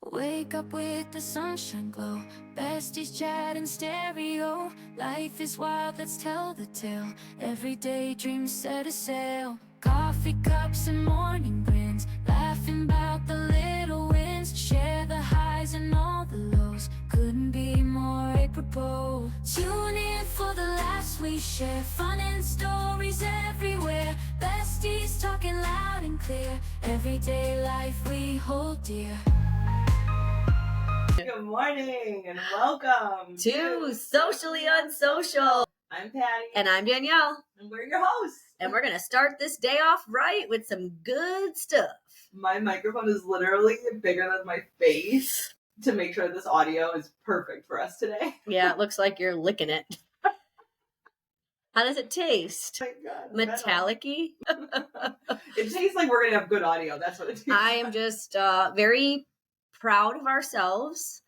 Wake up with the sunshine glow, besties chat in stereo. Life is wild, let's tell the tale. Everyday dreams set a sail. Coffee cups and morning grins, laughing about the little wins. Share the highs and all the lows, couldn't be more apropos. Tune in for the laughs we share, fun and stories everywhere. Besties talking loud and clear, everyday life we hold dear. Good morning and welcome to Socially Unsocial. I'm Patty. And I'm Danielle. And we're your hosts. And we're going to start this day off right with some good stuff. My microphone is literally bigger than my face to make sure this audio is perfect for us today. Yeah, it looks like you're licking it. How does it taste? Oh my God, metallic-y? It tastes like we're going to have good audio. That's what it tastes I am just very proud of ourselves,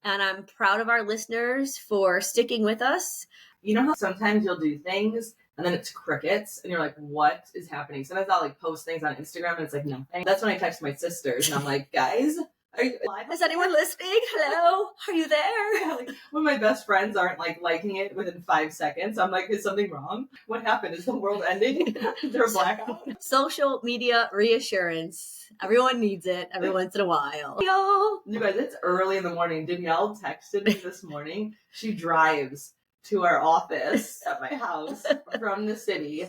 and I'm proud of our listeners for sticking with us. You know how sometimes you'll do things and then it's crickets and you're like, what is happening? Sometimes I'll like post things on Instagram and it's like nothing. That's when I text my sisters and I'm like, guys, are you live? Is anyone listening? Hello? Are you there? Yeah, like, when my best friends aren't like liking it within 5 seconds, I'm like, is something wrong? What happened? Is the world ending? Is there a blackout? Social media reassurance. Everyone needs it every once in a while. Yo! You guys, it's early in the morning. Danielle texted me this morning. She drives to our office at my house from the city.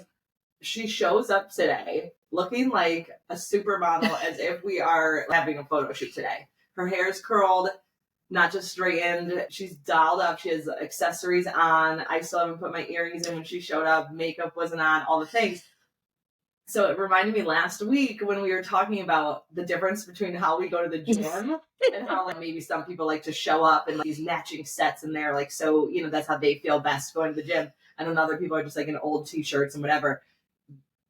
She shows up today looking like a supermodel, as if we are having a photo shoot today. Her hair's curled, not just straightened. She's dolled up. She has accessories on. I still haven't put my earrings in when she showed up. Makeup wasn't on, all the things. So it reminded me last week when we were talking about the difference between how we go to the gym and how like maybe some people like to show up in like, these matching sets and they're like, so, you know, that's how they feel best going to the gym. And then other people are just like in old t-shirts and whatever.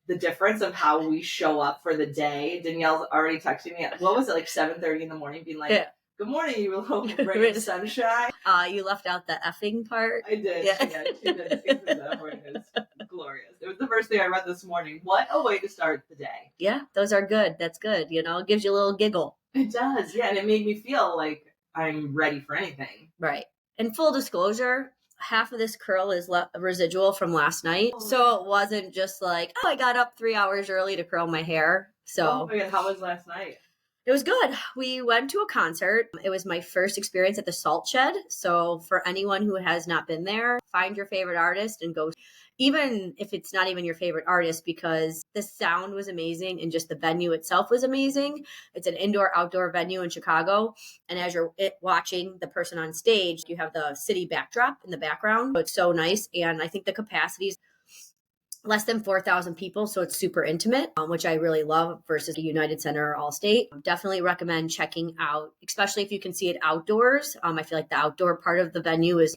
The difference of how we show up for the day. Danielle's already texting me. What was it, like 7:30 in the morning, being like, yeah. Good morning, you little ray of sunshine. You left out the effing part. I did. Yeah, she did. That word is glorious. It was the first thing I read this morning. What a way to start the day. Yeah, those are good. That's good. You know, it gives you a little giggle. It does. Yeah, and it made me feel like I'm ready for anything. Right. And full disclosure, half of this curl is residual from last night. So it wasn't just like, oh, I got up 3 hours early to curl my hair. So oh my God, how was last night? It was good. We went to a concert. It was my first experience at the Salt Shed. So for anyone who has not been there, find your favorite artist and go, even if it's not even your favorite artist, because the sound was amazing and just the venue itself was amazing. It's an indoor-outdoor venue in Chicago. And as you're watching the person on stage, you have the city backdrop in the background. It's so nice. And I think the capacity is less than 4,000 people, so it's super intimate, which I really love versus the United Center or Allstate. Definitely recommend checking out, especially if you can see it outdoors. I feel like the outdoor part of the venue is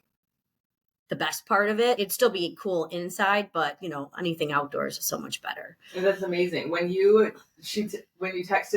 the best part of it. It'd still be cool inside, but you know, anything outdoors is so much better. And that's amazing. When you texted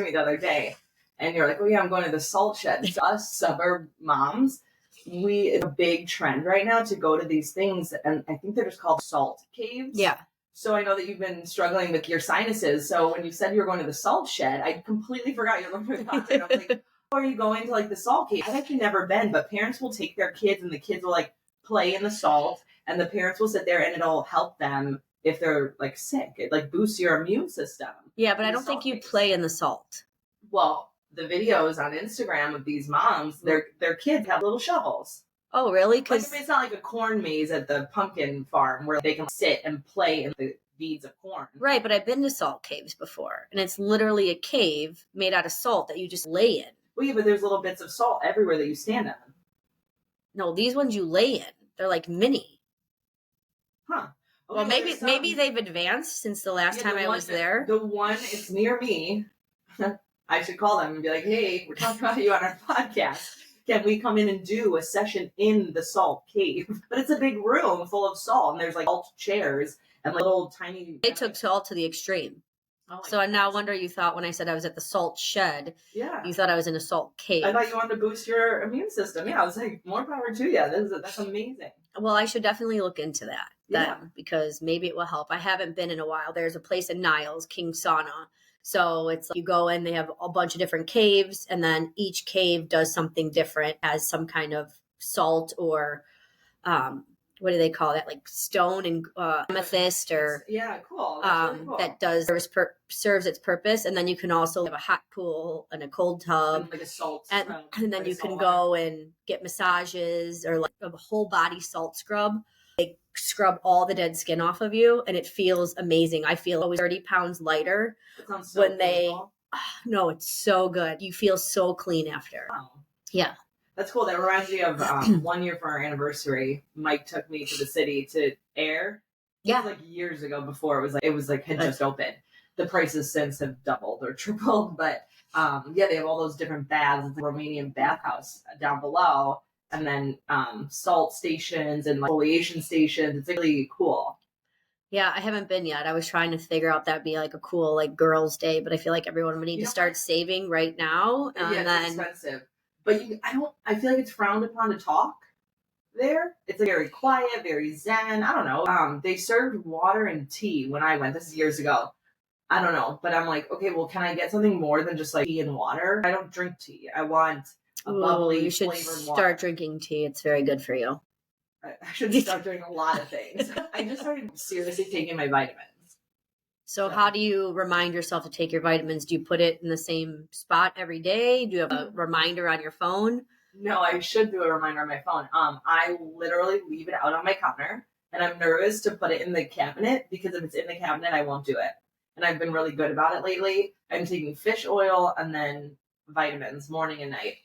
me the other day, and you're like, "Oh yeah, I'm going to the Salt Shed." It's us suburb moms. It's a big trend right now to go to these things, and I think they're just called salt caves. Yeah. So I know that you've been struggling with your sinuses. So when you said you were going to the Salt Shed, I completely forgot you were going to the concert. I was like, oh, are you going to like the salt cave? I've actually never been, but parents will take their kids and the kids will like play in the salt and the parents will sit there and it'll help them if they're like sick. It like boosts your immune system. Yeah, but I don't think you play in the salt. Well, the videos on Instagram of these moms, their kids have little shovels. Oh, really? Because it's not like a corn maze at the pumpkin farm where they can sit and play in the beads of corn. Right, but I've been to salt caves before, and it's literally a cave made out of salt that you just lay in. Well, yeah, but there's little bits of salt everywhere that you stand on. No, these ones you lay in. They're like mini. Huh. Okay, well, maybe they've advanced since the last time I was there. The one, it's near me. I should call them and be like, hey, we're talking about you on our podcast. Can we come in and do a session in the salt cave? But it's a big room full of salt, and there's like salt chairs and little tiny. They took salt to the extreme. Oh, so I now wonder you thought when I said I was at the Salt Shed, yeah, you thought I was in a salt cave. I thought you wanted to boost your immune system. Yeah, I was like, more power to you. That's amazing. Well, I should definitely look into that because maybe it will help. I haven't been in a while. There's a place in Niles, King Sauna. So it's like you go in, they have a bunch of different caves, and then each cave does something different, as some kind of salt or what do they call that? Like stone and amethyst or yeah, cool. That's really cool. that does serves its purpose. And then you can also have a hot pool and a cold tub, and like a salt, and then like you a can salt go and get massages or like a whole body salt scrub. They scrub all the dead skin off of you, and it feels amazing. I feel always 30 pounds lighter It sounds so when they. painful. No, it's so good. You feel so clean after. Wow. Yeah. That's cool. That reminds me of 1 year for our anniversary. Mike took me to the city to air. Yeah. It was like years ago before it was like had just opened. The prices since have doubled or tripled, but yeah, they have all those different baths. It's a Romanian bathhouse down below, and then salt stations and like exfoliation stations. It's really cool. Yeah, I haven't been yet. I was trying to figure out that'd be like a cool like girls' day, but I feel like everyone would need to start saving right now. And yeah, it's then expensive. But I feel like it's frowned upon to talk there. It's like very quiet, very zen. I don't know. They served water and tea when I went. This is years ago. I don't know. But I'm like, okay, well, can I get something more than just like tea and water? I don't drink tea. I want a bubbly, you should flavored start water. drinking tea. It's very good for you. I should start doing a lot of things. I just started seriously taking my vitamins. So how do you remind yourself to take your vitamins? Do you put it in the same spot every day? Do you have a reminder on your phone? No, I should do a reminder on my phone. I literally leave it out on my counter, and I'm nervous to put it in the cabinet because if it's in the cabinet, I won't do it. And I've been really good about it lately. I'm taking fish oil and then vitamins morning and night.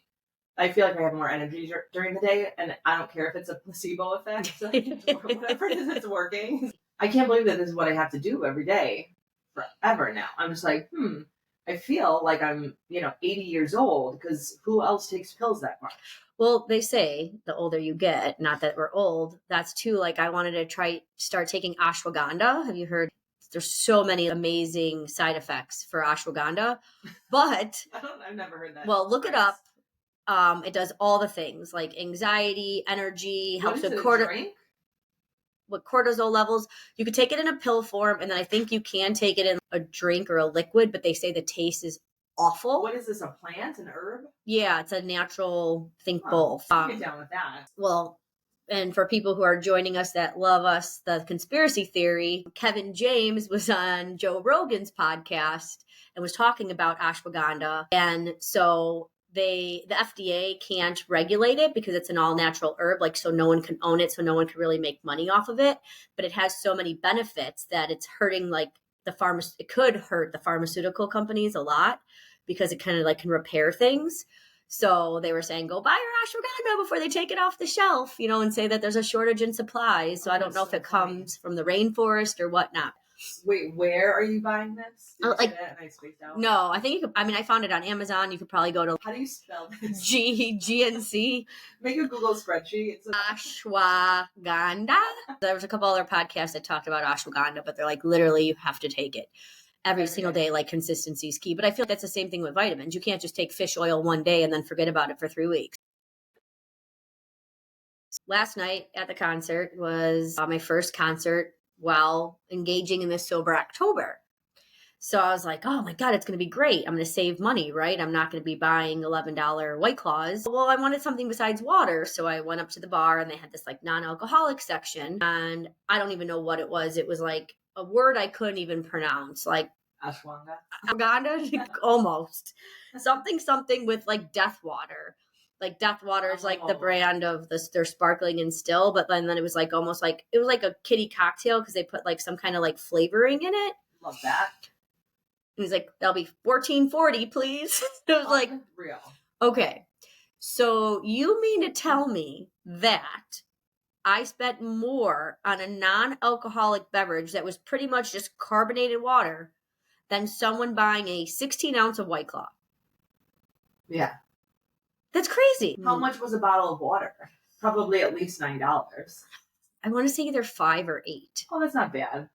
I feel like I have more energy during the day, and I don't care if it's a placebo effect. Whatever it is, it's working. I can't believe that this is what I have to do every day forever now. I'm just like, I feel like I'm, 80 years old because who else takes pills that much? Well, they say the older you get, not that we're old, that's too, like I wanted to start taking ashwagandha. Have you heard? There's so many amazing side effects for ashwagandha, but I've never heard that. Well, look it up. It does all the things like anxiety, energy, helps with cortisol levels. You could take it in a pill form, and then I think you can take it in a drink or a liquid, but they say the taste is awful. What is this, a plant, an herb? Yeah, it's a natural, I think both. I'll get down with that. Well, and for people who are joining us that love us, the conspiracy theory, Kevin James was on Joe Rogan's podcast and was talking about ashwagandha. And so the FDA can't regulate it because it's an all natural herb, like, so no one can own it, so no one can really make money off of it. But it has so many benefits that it's hurting like it could hurt the pharmaceutical companies a lot because it kind of like can repair things. So they were saying, go buy your ashwagandha before they take it off the shelf, and say that there's a shortage in supplies. So I don't know if it comes from the rainforest or whatnot. Wait, where are you buying this? No, I think I found it on Amazon. You could probably go to. How do you spell this? GNC. Make a Google spreadsheet. Ashwagandha. There was a couple other podcasts that talked about ashwagandha, but they're like, literally, you have to take it every single day. Like, consistency is key. But I feel like that's the same thing with vitamins. You can't just take fish oil one day and then forget about it for 3 weeks. Last night at the concert was my first concert while engaging in this sober October. So I was like, oh my God, it's going to be great. I'm going to save money, right? I'm not going to be buying $11 White Claws. Well, I wanted something besides water. So I went up to the bar and they had this like non-alcoholic section. And I don't even know what it was. It was like a word I couldn't even pronounce, like ashwagandha, almost. Something with like death water. Like Death Water is like the brand of their sparkling and still, but then it was like almost like it was like a kiddie cocktail because they put like some kind of like flavoring in it. Love that. And he's like, that'll be $14.40, please. It was like real. Okay. So you mean to tell me that I spent more on a non-alcoholic beverage that was pretty much just carbonated water than someone buying a 16-ounce of White Claw? Yeah. That's crazy. How much was a bottle of water? Probably at least $9. I want to say either $5 or $8. Oh, that's not bad.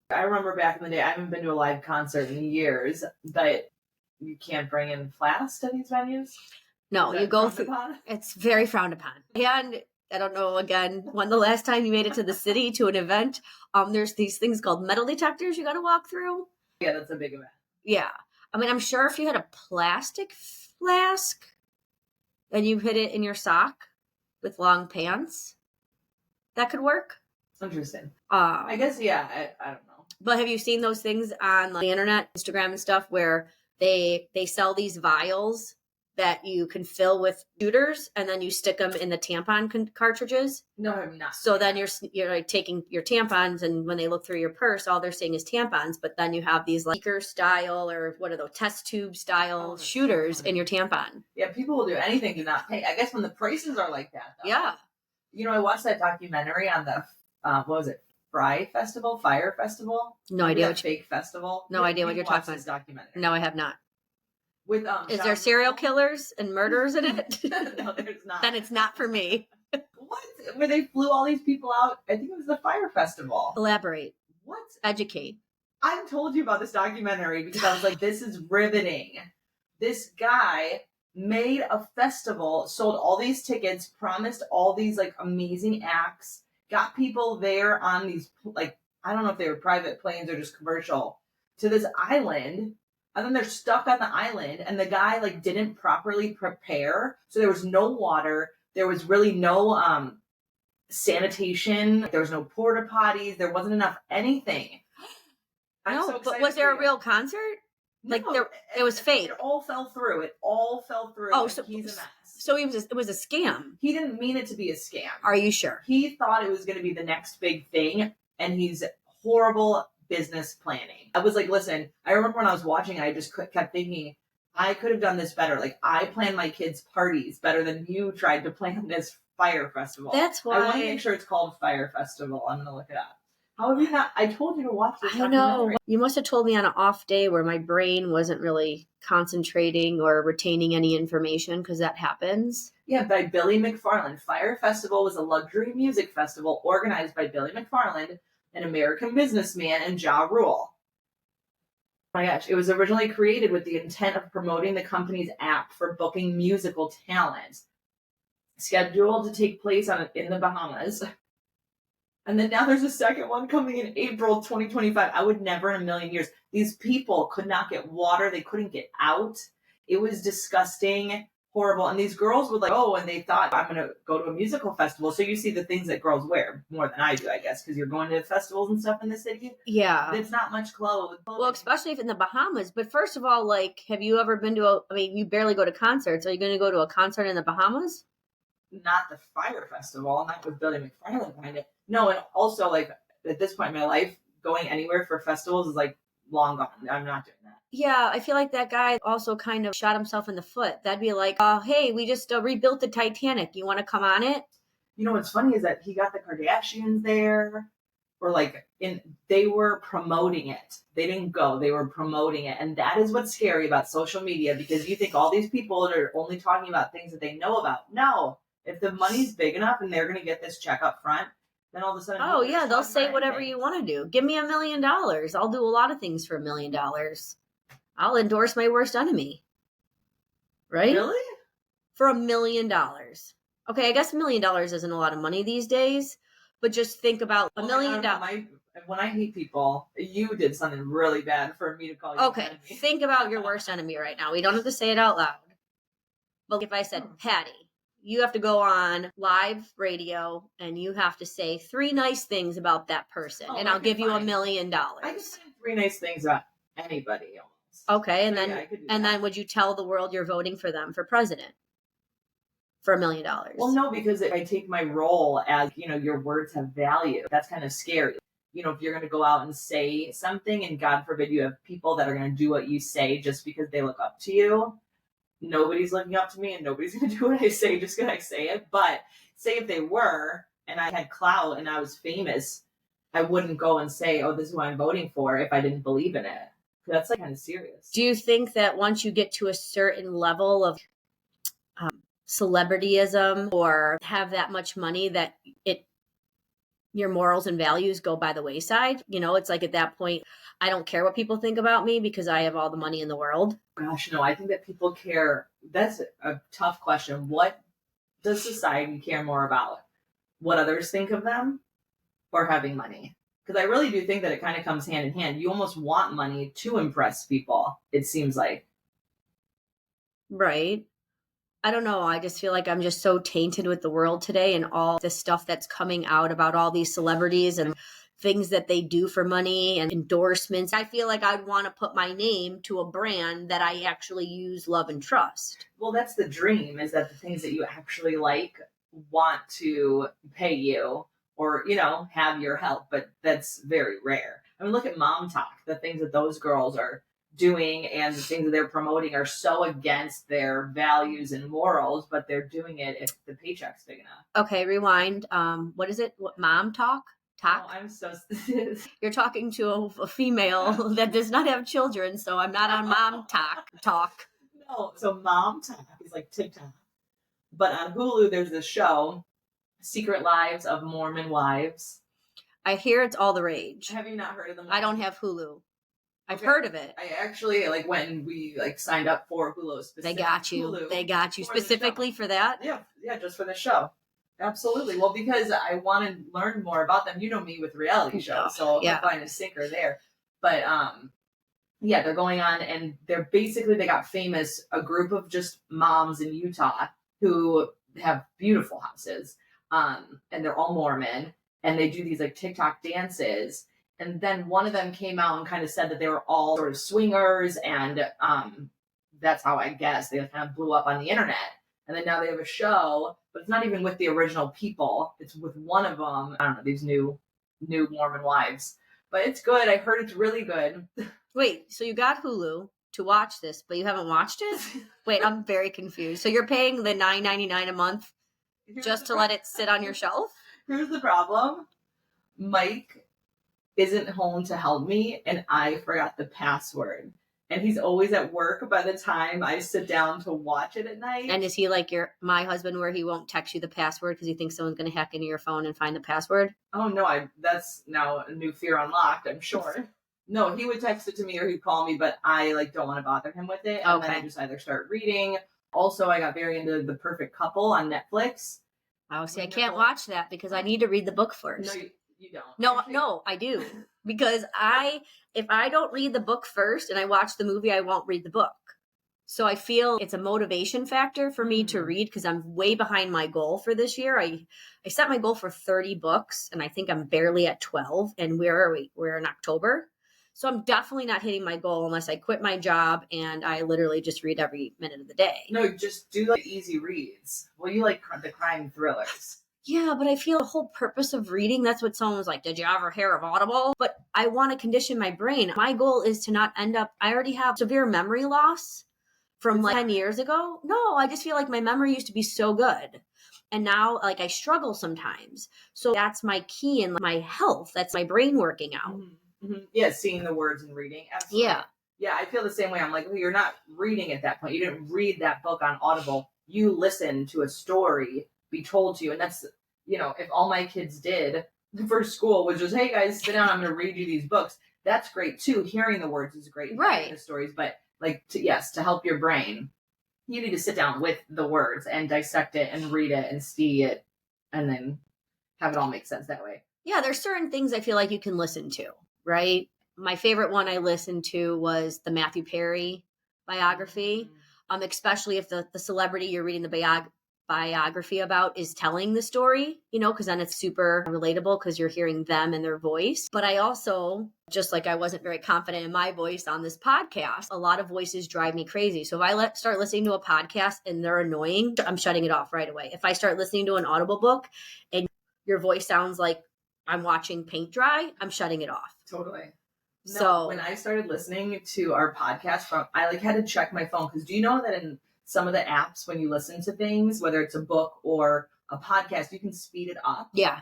I remember back in the day, I haven't been to a live concert in years, but you can't bring in flasks to these venues? No, you go through. It's very frowned upon. And I don't know, again, when the last time you made it to the city to an event, there's these things called metal detectors you got to walk through. Yeah, that's a big event. Yeah. I mean, I'm sure if you had a plastic flask and you hid it in your sock with long pants, that could work. Interesting. I guess, yeah, I don't know. But have you seen those things on the internet, Instagram and stuff, where they sell these vials that you can fill with shooters and then you stick them in the tampon cartridges? No, I'm not. So then you're like taking your tampons, and when they look through your purse, all they're seeing is tampons. But then you have these like beaker style, or what are those, test tube style shooters in your tampon. Yeah, people will do anything to not pay. I guess when the prices are like that, though. Yeah. You know, I watched that documentary on the, what was it? Fire Festival? No idea what fake festival. No idea what you're talking about. This documentary. No, I have not. With Is there serial killers and murderers in it? No, there's not. Then it's not for me. What? Where they flew all these people out? I think it was the Fire Festival. Elaborate. What? Educate. I've told you about this documentary because I was like, this is riveting. This guy made a festival, sold all these tickets, promised all these like amazing acts, got people there on these, like, I don't know if they were private planes or just commercial, to this island. And then they're stuck on the island, and the guy like didn't properly prepare. So there was no water. There was really no sanitation. There was no porta potties. There wasn't enough anything. No, but was there a real concert? Like No, it was fake. It all fell through. Oh, so he's a mess. So it was a scam. He didn't mean it to be a scam. Are you sure? He thought it was going to be the next big thing, and he's horrible business planning. I was like, listen, I remember when I was watching it, I just kept thinking, I could have done this better. Like, I planned my kids' parties better than you tried to plan this fire festival. That's why. I want to make sure it's called Fire Festival. I'm going to look it up. How have you not? I told you to watch this. I know. You must have told me on an off day where my brain wasn't really concentrating or retaining any information, because that happens. Yeah, by Billy McFarland. Fire Festival was a luxury music festival organized by Billy McFarland, an American businessman, and Ja Rule. Oh my gosh, it was originally created with the intent of promoting the company's app for booking musical talent. Scheduled to take place in the Bahamas. And then now there's a second one coming in April 2025. I would never in a million years. These people could not get water. They couldn't get out. It was disgusting, horrible. And these girls were like, oh, and they thought, I'm going to go to a musical festival. So you see the things that girls wear more than I do, I guess, because you're going to festivals and stuff in the city. Yeah. It's not much clothes. Well, especially if in the Bahamas. But first of all, like, have you ever been to you barely go to concerts. Are you going to go to a concert in the Bahamas? Not the Fire Festival, not with Billy McFarland behind it. No, and also, like, at this point in my life, going anywhere for festivals is, like, long gone. I'm not doing that. Yeah, I feel like that guy also kind of shot himself in the foot. That'd be like, hey, we just rebuilt the Titanic. You want to come on it? You know, what's funny is that he got the Kardashians there, or, like, they were promoting it. They didn't go. They were promoting it. And that is what's scary about social media, because you think all these people are only talking about things that they know about. No. If the money's big enough and they're going to get this check up front, then all of a sudden... Oh, yeah, they'll say whatever you want to do. Give me $1 million. I'll do a lot of things for $1 million. I'll endorse my worst enemy. Right? Really? For $1 million. Okay, I guess $1 million isn't a lot of money these days, but just think about $1 million. When I hate people, you did something really bad for me to call you an enemy. Think about your worst enemy right now. We don't have to say it out loud. But if I said, Patty, you have to go on live radio and you have to say 3 nice things about that person, and I'll give you $1 million. I can say 3 nice things about anybody almost. Okay, and then would you tell the world you're voting for them for president for $1 million? Well, no, because if I take my role as, your words have value, that's kind of scary. If you're going to go out and say something, and God forbid you have people that are going to do what you say just because they look up to you. Nobody's looking up to me, and nobody's going to do what I say just because I say it. But say if they were, and I had clout and I was famous, I wouldn't go and say, oh, this is who I'm voting for if I didn't believe in it. That's like kind of serious. Do you think that once you get to a certain level of celebrityism or have that much money that your morals and values go by the wayside? It's like at that point, I don't care what people think about me because I have all the money in the world. Gosh, no, I think that people care. That's a tough question. What does society care more about? What others think of them or having money? Because I really do think that it kind of comes hand in hand. You almost want money to impress people, it seems like. Right. I don't know. I just feel like I'm just so tainted with the world today and all this stuff that's coming out about all these celebrities and things that they do for money and endorsements. I feel like I'd want to put my name to a brand that I actually use, love, and trust. Well, that's the dream, is that the things that you actually like want to pay you or, have your help. But that's very rare. I mean, look at Mom Talk. The things that those girls are doing and the things that they're promoting are so against their values and morals, but they're doing it if the paycheck's big enough. Okay, rewind. What is it? What, Mom Talk? Oh, I'm so... You're talking to a female that does not have children, so I'm not on Mom Talk. No, so Mom Talk is like TikTok. But on Hulu, there's this show, Secret Lives of Mormon Wives. I hear it's all the rage. Have you not heard of them? I don't have Hulu. I've heard of it. I actually, when we signed up for Hulu specifically. They got you specifically for that? Yeah, just for the show. Absolutely. Well, because I want to learn more about them. You know me with reality shows, so I find a sinker there. But they're going on, and they got famous, a group of just moms in Utah who have beautiful houses, and they're all Mormon, and they do these TikTok dances. And then one of them came out and kind of said that they were all sort of swingers, and that's how I guess they kind of blew up on the internet. And then now they have a show, but it's not even with the original people. It's with one of them. I don't know, these new Mormon wives. But it's good. I heard it's really good. Wait, so you got Hulu to watch this, but you haven't watched it? Wait, I'm very confused. So you're paying the $9.99 a month just to let it sit on your shelf? Here's the problem. Mike isn't home to help me, and I forgot the password. And he's always at work by the time I sit down to watch it at night. And is he like my husband, where he won't text you the password because he thinks someone's going to hack into your phone and find the password? Oh, no, that's now a new fear unlocked, I'm sure. No, he would text it to me or he'd call me, but I don't want to bother him with it. And then I just either start reading. Also, I got very into The Perfect Couple on Netflix. Oh, see, I can't watch that because I need to read the book first. No, you don't. No, I do. Because if I don't read the book first and I watch the movie, I won't read the book. So I feel it's a motivation factor for me to read because I'm way behind my goal for this year. I set my goal for 30 books and I think I'm barely at 12. And where are we? We're in October. So I'm definitely not hitting my goal unless I quit my job and I literally just read every minute of the day. No, just do easy reads. Well, you like the crime thrillers. Yeah, but I feel the whole purpose of reading, that's what someone was like, did you ever hear of Audible? But I want to condition my brain. My goal is to not end up, I already have severe memory loss from 10 years ago. No, I just feel like my memory used to be so good. And now I struggle sometimes. So that's my key in my health. That's my brain working out. Mm-hmm. Mm-hmm. Yeah, seeing the words and reading. Absolutely. Yeah, I feel the same way. I'm like, well, you're not reading at that point. You didn't read that book on Audible. You listen to a story be told to you. And that's, if all my kids did for school was just, hey guys, sit down, I'm going to read you these books. That's great too. Hearing the words is great. Right. The stories, but to help your brain, you need to sit down with the words and dissect it and read it and see it and then have it all make sense that way. Yeah, there's certain things I feel like you can listen to, right? My favorite one I listened to was the Matthew Perry biography, especially if the celebrity you're reading the biography about is telling the story, because then it's super relatable because you're hearing them and their voice. But I also, just like I wasn't very confident in my voice on this podcast, a lot of voices drive me crazy. So if I start listening to a podcast and they're annoying, I'm shutting it off right away. If I start listening to an Audible book and your voice sounds like I'm watching paint dry, I'm shutting it off. Totally. No, So when I started listening to our podcast I had to check my phone because do you know that in some of the apps when you listen to things, whether it's a book or a podcast, you can speed it up? Yeah.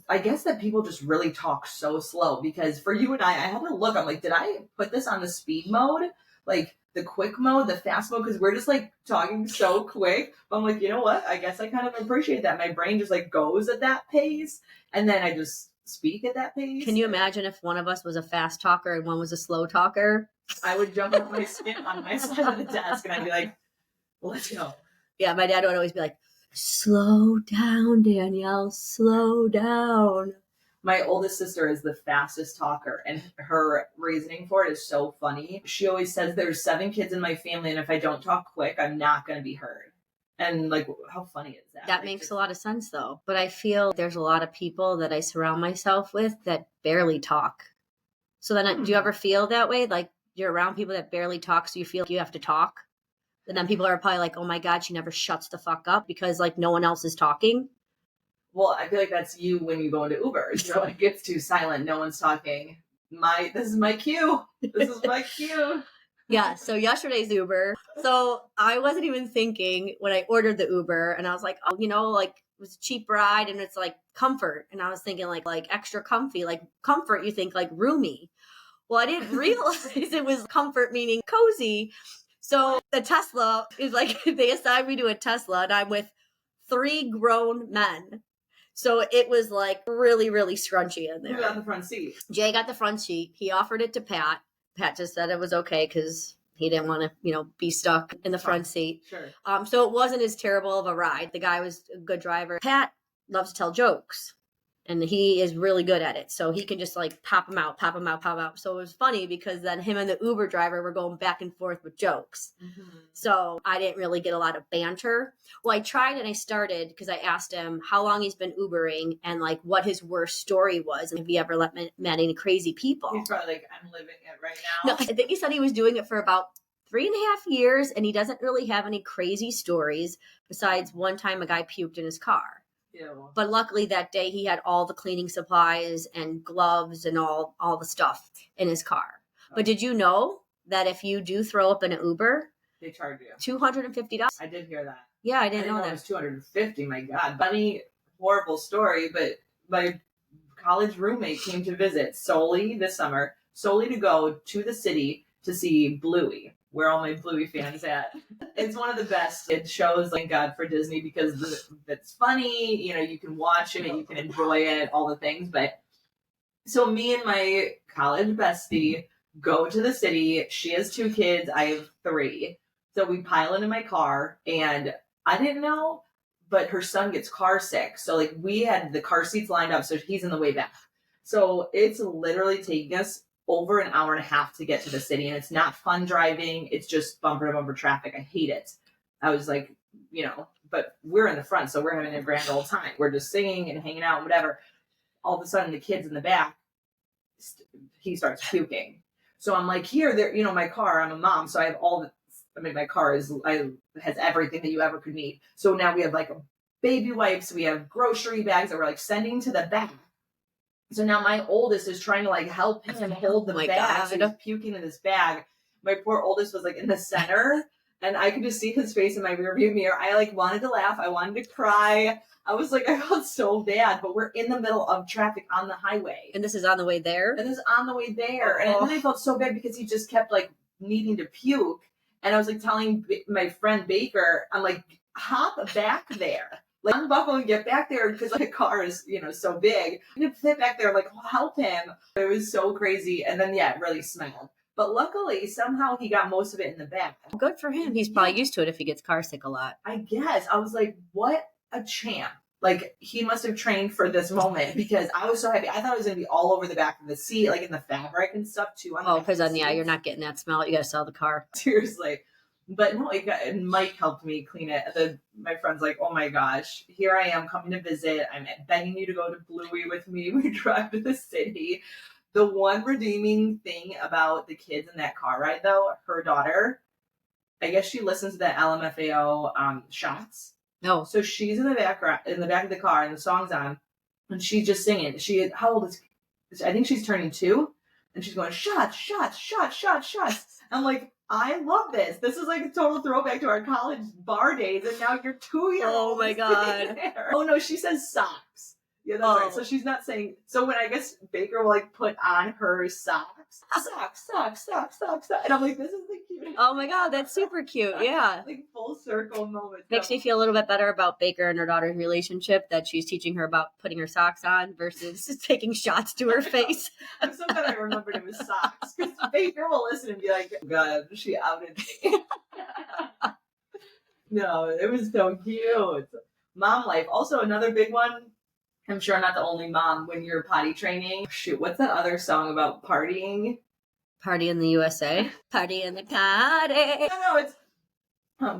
I guess that people just really talk so slow because for you and I had to look. I'm like, did I put this on the speed mode? Like the quick mode, the fast mode? Because we're just talking so quick. But I'm like, you know what? I guess I kind of appreciate that. My brain just goes at that pace. And then I just speak at that pace. Can you imagine if one of us was a fast talker and one was a slow talker? I would jump on my skin on my side of the desk and I'd be like, let's go. Yeah, my dad would always be like, slow down, Danielle, slow down. My oldest sister is the fastest talker, and her reasoning for it is so funny. She always says there's 7 kids in my family, and if I don't talk quick, I'm not going to be heard. And like, how funny is that? That Like, makes just- a lot of sense though. But I feel there's a lot of people that I surround myself with that barely talk. So then do you ever feel that way? Like you're around people that barely talk, so you feel like you have to talk? And then people are probably like, oh my God, she never shuts the fuck up because like no one else is talking. Well, I feel like that's you when you go into Uber. So it gets too silent. No one's talking. This is my cue. This is my cue. Yeah, so yesterday's Uber. So I wasn't even thinking when I ordered the Uber and I was like, oh, like it was a cheap ride and it's like comfort. And I was thinking like extra comfy, like comfort, you think like roomy. Well, I didn't realize it was comfort meaning cozy. So the Tesla is like, they assigned me to a Tesla and I'm with 3 grown men. So it was like really, really scrunchy in there. Who got the front seat? Jay got the front seat. He offered it to Pat. Pat just said it was okay because he didn't want to, be stuck in the front seat. Sure. So it wasn't as terrible of a ride. The guy was a good driver. Pat loves to tell jokes. And he is really good at it. So he can just like pop them out. So it was funny because then him and the Uber driver were going back and forth with jokes. Mm-hmm. So I didn't really get a lot of banter. Well, I tried and I started because I asked him how long he's been Ubering and like what his worst story was. And if he ever met any crazy people. He's probably like, I'm living it right No, now. I think he said he was doing it for about 3.5 years and he doesn't really have any crazy stories besides one time a guy puked in his car. Ew. But luckily that day he had all the cleaning supplies and gloves and all the stuff in his car. But did you know that if you do throw up in an Uber, They charge you. $250? I did hear that. Yeah, I I didn't know it that. was 250. My God. Funny, horrible story, but my college roommate came to visit solely this summer, solely to go to the city to see Bluey. Where all my Bluey fans at? It's one of the best. It shows, thank God for Disney, because it's funny. You can watch it, you can enjoy it, all the things. But so me and my college bestie go to the city. She has 2 kids. I have 3. So we pile into my car, and I didn't know, but her son gets car sick. So like we had the car seats lined up, so he's in the way back. So it's literally taking us over an hour and a half to get to the city, and it's not fun driving. It's just bumper to bumper traffic. I hate it. I was like, but we're in the front, so we're having a grand old time. We're just singing and hanging out and whatever. All of a sudden, the kid's in the back, he starts puking. So I'm like, here, there, my car. I'm a mom, so I have my car has everything that you ever could need. So now we have like baby wipes, we have grocery bags that we're like sending to the back. So now my oldest is trying to like help him hold the bag. So he's puking in this bag. My poor oldest was like in the center, and I could just see his face in my rearview mirror. I like wanted to laugh. I wanted to cry. I was like, I felt so bad, but we're in the middle of traffic on the highway. And this is on the way there? And this is on the way there. And then I felt so bad because he just kept like needing to puke. And I was like telling my friend Baker, I'm like, hop back there. Like, unbuckle and get back there because the car is, so big. You can fit back there, like, help him. It was so crazy. And then, it really smelled. But luckily, somehow he got most of it in the back. Good for him. He's probably used to it if he gets car sick a lot. I guess. I was like, what a champ. Like, he must have trained for this moment because I was so happy. I thought it was going to be all over the back of the seat, like in the fabric and stuff, too. Because then, you're not getting that smell. You got to sell the car. Seriously. But no, and Mike helped me clean it. My friend's like, oh my gosh, here I am coming to visit. I'm begging you to go to Bluey with me. We drive to the city. The one redeeming thing about the kids in that car ride, though, her daughter, I guess she listens to the LMFAO shots. No. So she's in the back of the car, and the song's on, and she's just singing. How old is? I think she's turning 2, and she's going shots, shots, shots, shots, shots. I'm like, I love this. This is like a total throwback to our college bar days, and now you're 2-year-old. Oh my God. Oh no, she says socks. Yeah, that's right. So she's not saying. So when I guess Baker will like put on her socks, socks, and I'm like, this is the cutest. Oh my God, that's super cute. Yeah. Like full circle moment. Makes me feel a little bit better about Baker and her daughter's relationship that she's teaching her about putting her socks on versus taking shots to her face. I'm so glad I remembered it was socks because Baker will listen and be like, oh God, she outed me. No, it was so cute. Mom life. Also, another big one. I'm sure I'm not the only mom when you're potty training. Shoot, what's that other song about partying? Party in the USA. Party in the party. No, it's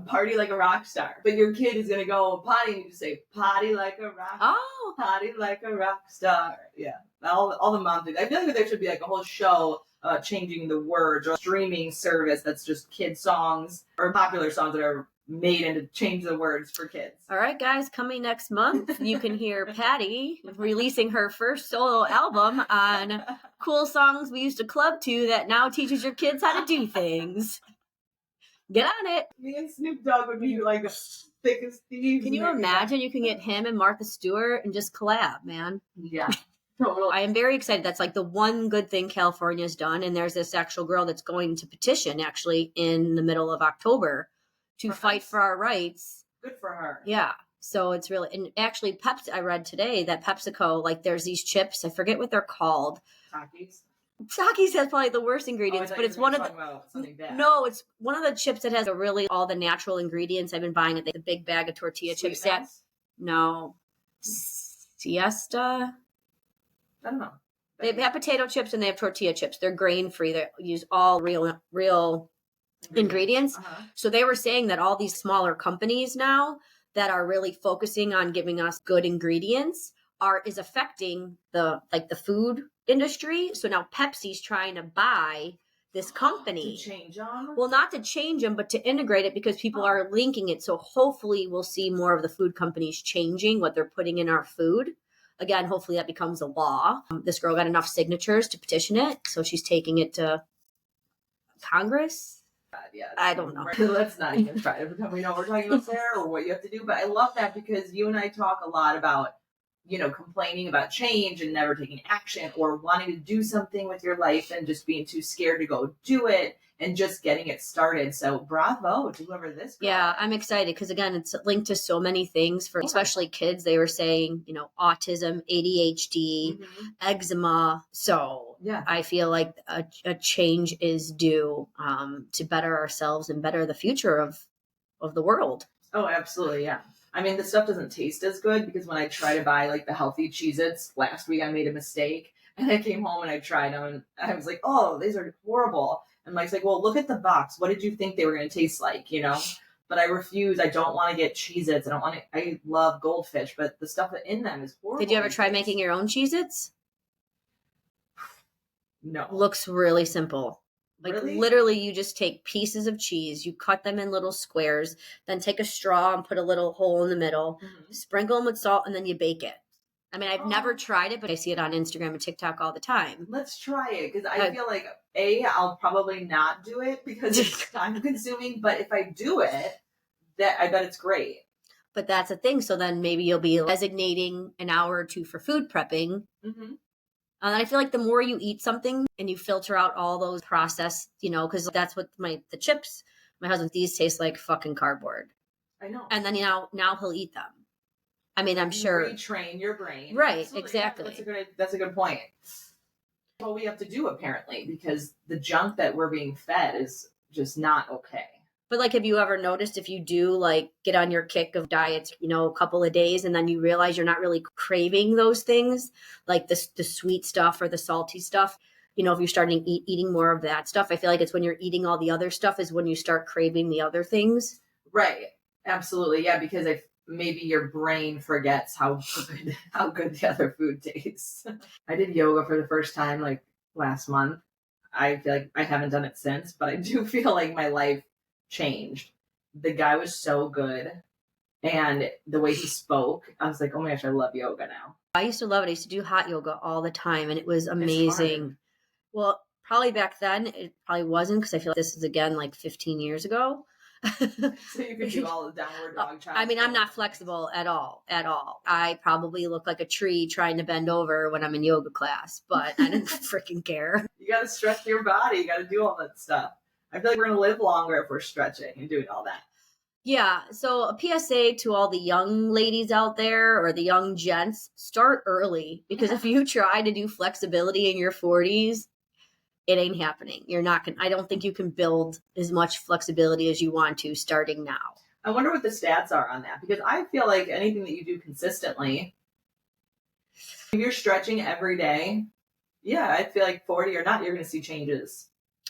party like a rock star. But your kid is going to go potty and you just say, potty like a rock star. Oh. Potty like a rock star. Yeah. All the moms do. I feel like there should be like a whole show changing the words or streaming service that's just kid songs or popular songs that are made into change the words for kids. All right, guys, coming next month, you can hear Patty releasing her first solo album on cool songs we used to club to that now teaches your kids how to do things. Get on it. Me and Snoop Dogg would be like thick as thieves. Can you imagine you can get him and Martha Stewart and just collab, man? Yeah. Totally. I am very excited. That's like the one good thing California's done. And there's this actual girl that's going to petition actually in the middle of October to fight for our rights. Good for her. Yeah. So it's really, and actually Pepsi, I read today that PepsiCo, like there's these chips, I forget what they're called. Takis. Takis has probably the worst ingredients, but it's one of the, no, it's one of the chips that has a really, all the natural ingredients. I've been buying it, the big bag of tortilla chips. No. Siesta. I don't know. They have potato chips and they have tortilla chips. They're grain free. They use all real ingredients. Uh-huh. So they were saying that all these smaller companies now that are really focusing on giving us good ingredients is affecting the food industry. So now Pepsi's trying to buy this company. To change them? Well, not to change them, but to integrate it because people are linking it. So hopefully we'll see more of the food companies changing what they're putting in our food. Again, hopefully that becomes a law. This girl got enough signatures to petition it, so she's taking it to Congress. Yeah, I don't know. Let's not even try to pretend we know what we're talking about there or what you have to do. But I love that because you and I talk a lot about, complaining about change and never taking action or wanting to do something with your life and just being too scared to go do it and just getting it started. So bravo to whoever this girl Yeah, is. I'm excited because, again, it's linked to so many things for especially kids. They were saying, autism, ADHD, eczema. So Yeah. I feel like a change is due to better ourselves and better the future of the world. Oh, absolutely. Yeah. I mean, the stuff doesn't taste as good because when I try to buy like the healthy Cheez-Its, last week I made a mistake and I came home and I tried them and I was like, oh, these are horrible. And Mike's like, well, look at the box. What did you think they were going to taste like, But I refuse. I don't want to get Cheez-Its. I love Goldfish, but the stuff in them is horrible. Did you ever try making your own Cheez-Its? No. Looks really simple. Like Really? literally you just take pieces of cheese, you cut them in little squares, then take a straw and put a little hole in the middle, sprinkle them with salt, and then you bake it. I mean, I've never tried it, but I see it on Instagram and TikTok all the time. Let's try it because I feel like, I'll probably not do it because it's time consuming, but if I do it, I bet it's great. But that's a thing. So then maybe you'll be designating an hour or two for food prepping. Mm-hmm. And I feel like the more you eat something and you filter out all those processed, because that's what the chips, my husband, these taste like fucking cardboard. I know. And then, now he'll eat them. I mean, I'm sure. Retrain your brain. Right, Absolutely. exactly. Yeah, that's a good point. What we have to do apparently, because the junk that we're being fed is just not okay. But like, have you ever noticed if you do like get on your kick of diets, a couple of days and then you realize you're not really craving those things, like the sweet stuff or the salty stuff, if you're starting eating more of that stuff, I feel like it's when you're eating all the other stuff is when you start craving the other things. Right. Absolutely. Yeah. Because maybe your brain forgets how good the other food tastes. I did yoga for the first time like last month. I feel like I haven't done it since, but I do feel like my life changed. The guy was so good. And the way he spoke, I was like, oh my gosh, I love yoga now. I used to love it. I used to do hot yoga all the time and it was amazing. Well, probably back then it probably wasn't because I feel like this is again like 15 years ago. So you could do all the downward dog child. I mean, I'm not flexible at all. I probably look like a tree trying to bend over when I'm in yoga class, but I don't freaking care. You got to stretch your body. You got to do all that stuff. I feel like we're going to live longer if we're stretching and doing all that. Yeah. So a PSA to all the young ladies out there or the young gents, start early because if you try to do flexibility in your 40s, it ain't happening. You're not going to, I don't think you can build as much flexibility as you want to starting now. I wonder what the stats are on that because I feel like anything that you do consistently, If you're stretching every day, yeah, I feel like 40 or not, you're going to see changes.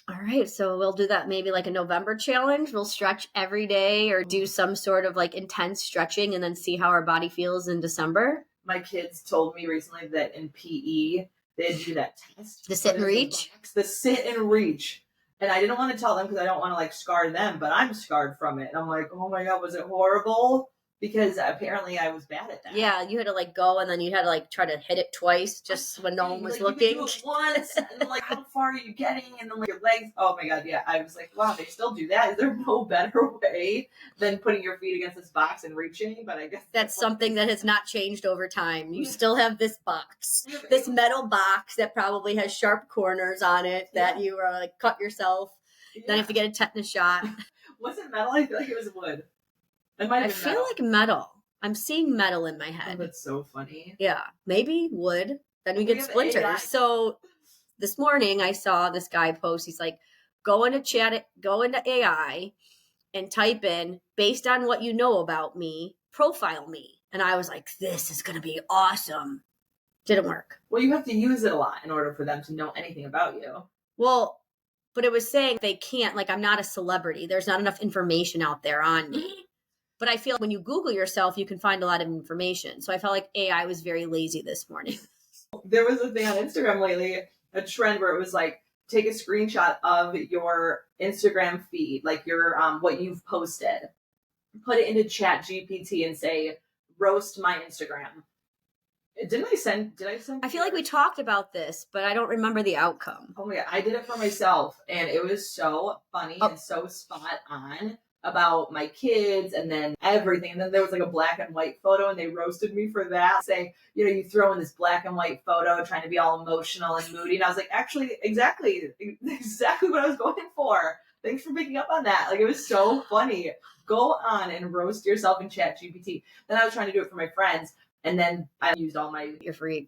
All right, so we'll do that maybe like a November challenge. We'll stretch every day or do some sort of like intense stretching and then see how our body feels in December. My kids told me recently that in PE, they do that test. The sit and reach? The sit and reach. And I didn't want to tell them because I don't want to like scar them, but I'm scarred from it. And I'm like, oh my God, was it horrible? Because apparently I was bad at that. Yeah, you had to like go and then you had to like try to hit it twice just when no one was looking. You could do it once, and like how far are you getting? And then like your legs. Oh my God, yeah. I was like, wow, they still do that. Is there no better way than putting your feet against this box and reaching? But I guess that's something that has not changed over time. You still have this box, this metal box that probably has sharp corners on it that you are like cut yourself. Yeah. Then you have to get a tetanus shot. Was it metal? I feel like it was wood. I feel like metal. I'm seeing metal in my head. Oh, that's so funny. Yeah, maybe wood. Then we get splinters. So this morning I saw this guy post. He's like, go into AI and type in, based on what you know about me, profile me. And I was like, this is going to be awesome. Didn't work. Well, you have to use it a lot in order for them to know anything about you. Well, but it was saying they can't, like, I'm not a celebrity. There's not enough information out there on me. But I feel like when you Google yourself, you can find a lot of information. So I felt like AI was very lazy this morning. There was a thing on Instagram lately, a trend where it was like, take a screenshot of your Instagram feed, like your what you've posted, put it into Chat GPT and say, roast my Instagram. Did I send? I feel like we talked about this, but I don't remember the outcome. Oh my God, I did it for myself, and it was so funny and so spot on about my kids and then everything. And then there was like a black and white photo and they roasted me for that, saying, you know, you throw in this black and white photo trying to be all emotional and moody. And I was like, actually, exactly what I was going for. Thanks for picking up on that. Like, it was so funny. Go on and roast yourself in Chat GPT. Then I was trying to do it for my friends. And then I used all my free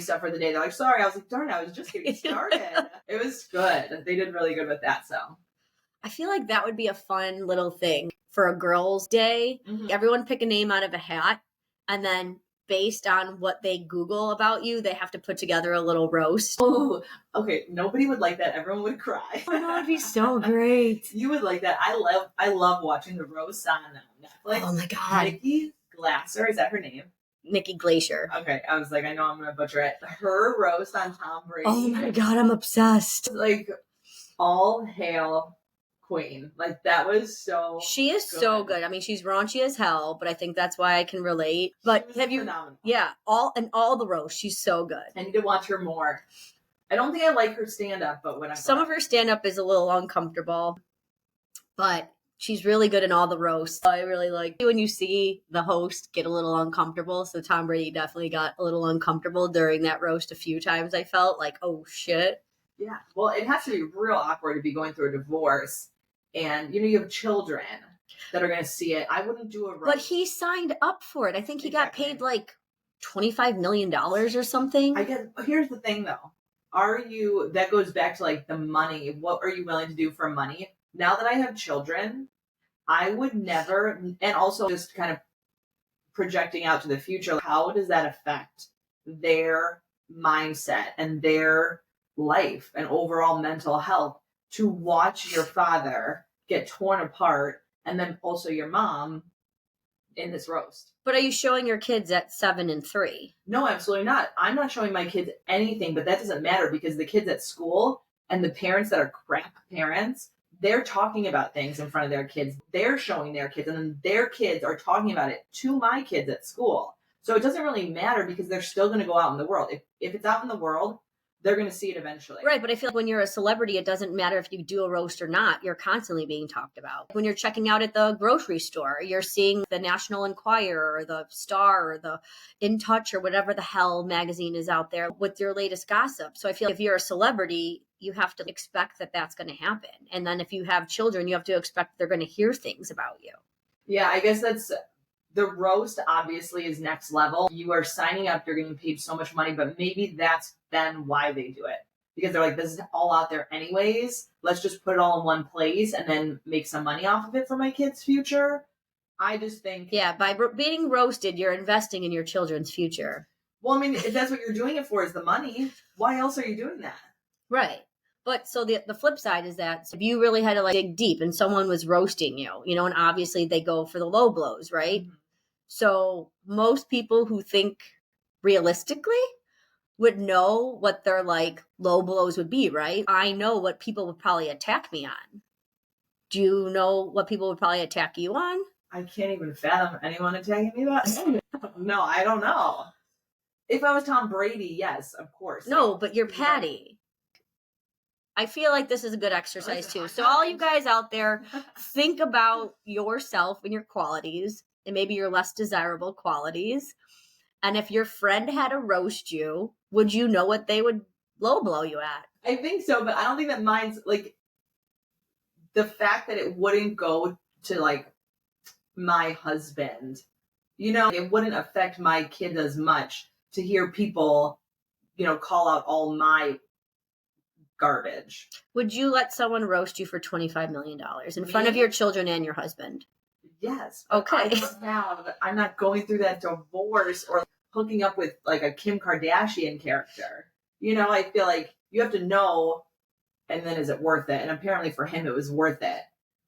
stuff for the day. They're like, sorry. I was like, darn, I was just getting started. It was good. They did really good with that. So I feel like that would be a fun little thing for a girls' day. Mm-hmm. Everyone pick a name out of a hat, and then based on what they Google about you, they have to put together a little roast. Oh, okay. Nobody would like that. Everyone would cry. Oh, that would be so great. You would like that. I love watching the roasts on Netflix. Oh my God. Nikki Glasser, is that her name? Nikki Glacier. Okay, I was like, I know I'm going to butcher it. Her roast on Tom Brady. Oh my God, I'm obsessed. Like, all hail Queen. Like, that was so She is good. So good. I mean, she's raunchy as hell, but I think that's why I can relate. But have you phenomenal. Yeah, all the roast, she's so good. I need to watch her more. I don't think I like her stand-up, but when some of her stand-up is a little uncomfortable, but she's really good in all the roasts. I really like when you see the host get a little uncomfortable. So Tom Brady definitely got a little uncomfortable during that roast a few times. I felt like, oh shit. Yeah. Well, it has to be real awkward to be going through a divorce and, you know, you have children that are going to see it. I wouldn't do a roast. But he signed up for it. I think he got paid like $25 million or something. Here's the thing though. That goes back to like the money. What are you willing to do for money? Now that I have children, I would never, and also just kind of projecting out to the future, how does that affect their mindset and their life and overall mental health to watch your father get torn apart and then also your mom in this roast? But are you showing your kids at 7 and 3? No, absolutely not. I'm not showing my kids anything, but that doesn't matter because the kids at school and the parents that are crap parents, they're talking about things in front of their kids. They're showing their kids, and then their kids are talking about it to my kids at school. So it doesn't really matter because they're still going to go out in the world. If it's out in the world, they're going to see it eventually. Right, but I feel like when you're a celebrity, it doesn't matter if you do a roast or not. You're constantly being talked about. When you're checking out at the grocery store, you're seeing the National Enquirer or the Star or the In Touch or whatever the hell magazine is out there with your latest gossip. So I feel like if you're a celebrity, you have to expect that that's going to happen. And then if you have children, you have to expect they're going to hear things about you. Yeah, I guess the roast obviously is next level. You are signing up, you're getting paid so much money, but maybe that's then why they do it. Because they're like, this is all out there anyways. Let's just put it all in one place and then make some money off of it for my kids' future. I just think... Yeah, by being roasted, you're investing in your children's future. Well, I mean, if that's what you're doing it for is the money, why else are you doing that? Right. But so the flip side is that if you really had to like dig deep and someone was roasting you, you know, and obviously they go for the low blows, right? Mm-hmm. So most people who think realistically would know what their like low blows would be, right? I know what people would probably attack me on. Do you know what people would probably attack you on? I can't even fathom anyone attacking me about. No, I don't know. If I was Tom Brady, yes, of course. No, Like, but you're Patty. I feel like this is a good exercise too. So all you guys out there, think about yourself and your qualities and maybe your less desirable qualities. And if your friend had to roast you, would you know what they would low blow you at? I think so, but I don't think that mine's like the fact that it wouldn't go to like my husband. You know, it wouldn't affect my kid as much to hear people, you know, call out all my garbage. Would you let someone roast you for $25 million in front of your children and your husband? Yes. Okay. I'm not going through that divorce or hooking up with like a Kim Kardashian character. You know, I feel like you have to know, and then is it worth it? And apparently for him, it was worth it.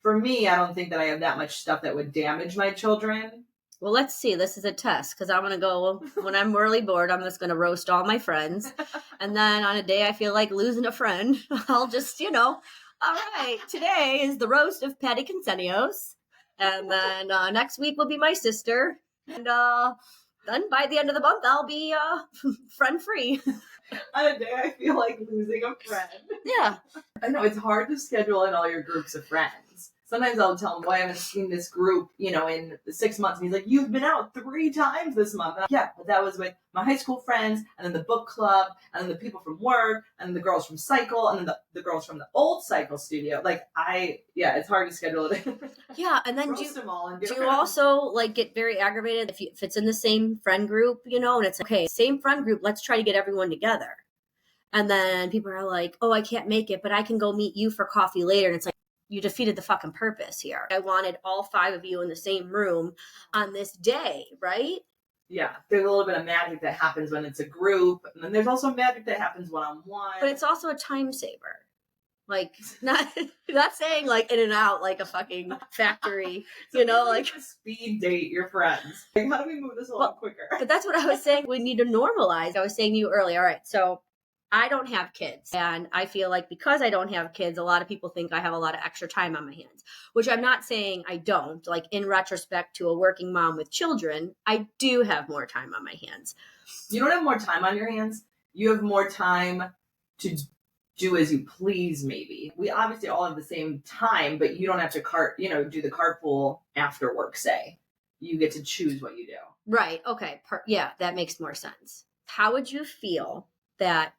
For me, I don't think that I have that much stuff that would damage my children. Well, let's see. This is a test because I'm going to go, when I'm really bored, I'm just going to roast all my friends. And then on a day I feel like losing a friend, I'll just, you know, all right, today is the roast of Patty Consenios. And then next week will be my sister. And then by the end of the month, I'll be friend free. On a day I feel like losing a friend. Yeah. I know, it's hard to schedule in all your groups of friends. Sometimes I'll tell him, boy, I haven't seen this group, you know, in 6 months. And he's like, you've been out 3 times this month. And I'm, yeah, but that was with my high school friends, and then the book club, and then the people from work, and then the girls from Cycle, and then the girls from the old Cycle studio. Like, it's hard to schedule it in. Yeah, and then do you also, like, get very aggravated if it's in the same friend group, you know, and it's okay, same friend group, let's try to get everyone together. And then people are like, oh, I can't make it, but I can go meet you for coffee later. And it's like, you defeated the fucking purpose here. I wanted all 5 of you in the same room on this day, right? Yeah, there's a little bit of magic that happens when it's a group, and then there's also magic that happens one-on-one. But it's also a time saver. Like, not saying like in and out like a fucking factory, So you know, like speed date your friends. Like, how do we move this along quicker? But that's what I was saying. We need to normalize. I was saying to you earlier. All right, so I don't have kids. And I feel like because I don't have kids, a lot of people think I have a lot of extra time on my hands, which I'm not saying I don't. Like, in retrospect to a working mom with children, I do have more time on my hands. You don't have more time on your hands. You have more time to do as you please, maybe. We obviously all have the same time, but you don't have to do the carpool after work, say. You get to choose what you do. Right. Okay. Yeah, that makes more sense. How would you feel that,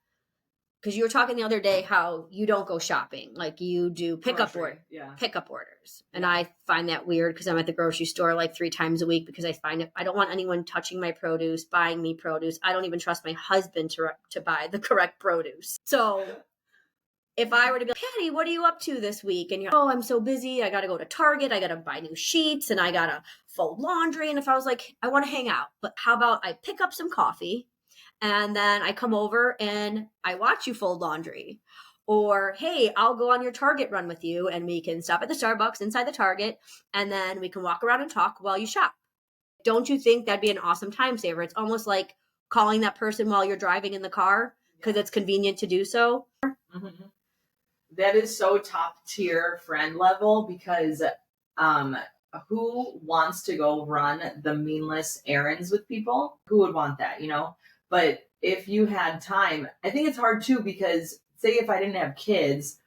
because you were talking the other day how you don't go shopping, like you do pickup orders. And I find that weird because I'm at the grocery store like 3 times a week because I don't want anyone touching my produce, buying me produce. I don't even trust my husband to buy the correct produce. So if I were to be like, Patty, what are you up to this week? And you're, oh, I'm so busy. I got to go to Target. I got to buy new sheets and I got to fold laundry. And if I was like, I want to hang out, but how about I pick up some coffee and then I come over and I watch you fold laundry? Or, hey, I'll go on your Target run with you and we can stop at the Starbucks inside the Target and then we can walk around and talk while you shop. Don't you think that'd be an awesome time saver? It's almost like calling that person while you're driving in the car because it's convenient to do so. Mm-hmm. That is so top tier friend level because who wants to go run the meaningless errands with people? Who would want that, you know? But if you had time, I think it's hard too because say if I didn't have kids,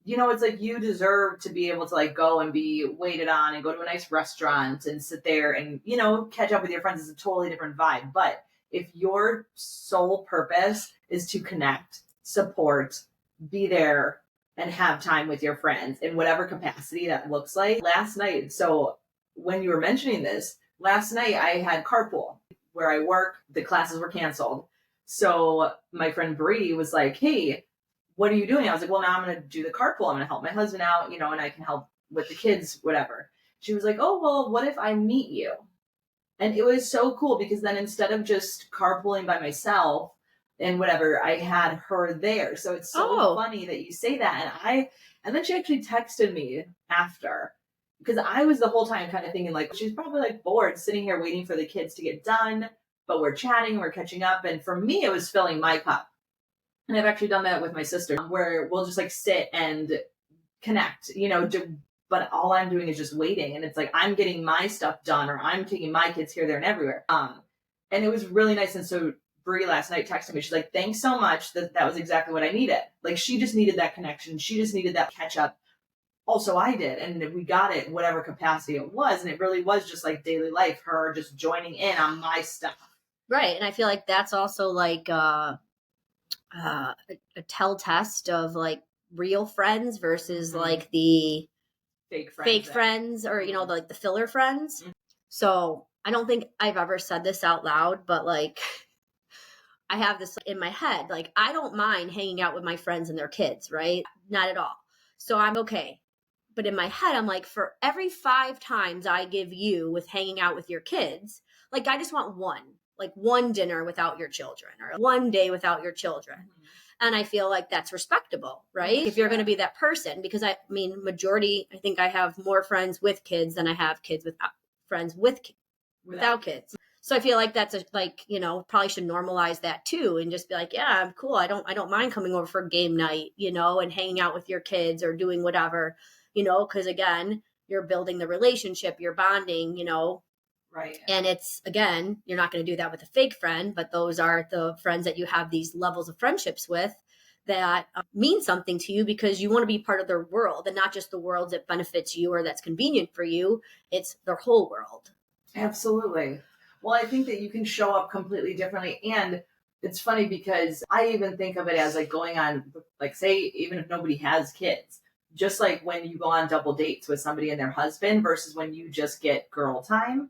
you know, it's like you deserve to be able to like go and be waited on and go to a nice restaurant and sit there and, you know, catch up with your friends. Is a totally different vibe. But if your sole purpose is to connect, support, be there, and have time with your friends in whatever capacity that looks like. Last night, so when you were mentioning this, last night I had carpool where I work. The classes were canceled. So my friend Bree was like, hey, what are you doing? I was like, well, now I'm going to do the carpool. I'm going to help my husband out, you know, and I can help with the kids, whatever. She was like, oh, well, what if I meet you? And it was so cool because then instead of just carpooling by myself and whatever, I had her there. So it's so funny that you say that. And then she actually texted me after, because I was the whole time kind of thinking like, she's probably like bored sitting here waiting for the kids to get done, but we're chatting, we're catching up. And for me, it was filling my cup. And I've actually done that with my sister where we'll just like sit and connect, but all I'm doing is just waiting. And it's like, I'm getting my stuff done or I'm taking my kids here, there, and everywhere. And it was really nice. And so Brie last night texted me. She's like, thanks so much. That was exactly what I needed. Like, she just needed that connection. She just needed that catch up. Also, I did. And we got it, whatever capacity it was. And it really was just like daily life, her just joining in on my stuff. Right. And I feel like that's also like a tell test of like real friends versus like the fake friends or, like the filler friends. Mm-hmm. So I don't think I've ever said this out loud, but like I have this in my head. Like, I don't mind hanging out with my friends and their kids, right? Not at all. So I'm okay. But in my head, I'm like, for every 5 times I give you with hanging out with your kids, like, I just want one dinner without your children or one day without your children. Mm-hmm. And I feel like that's respectable, right? If you're going to be that person, because I think I have more friends with kids than I have kids friends without kids. So I feel like that's probably should normalize that too and just be like, yeah, I'm cool. I don't mind coming over for game night, and hanging out with your kids or doing whatever, because again, you're building the relationship, you're bonding, Right. And it's, again, you're not going to do that with a fake friend, but those are the friends that you have these levels of friendships with that mean something to you because you want to be part of their world and not just the world that benefits you or that's convenient for you. It's their whole world. Absolutely. Well, I think that you can show up completely differently. And it's funny because I even think of it as like going on, like, say, even if nobody has kids, just like when you go on double dates with somebody and their husband versus when you just get girl time,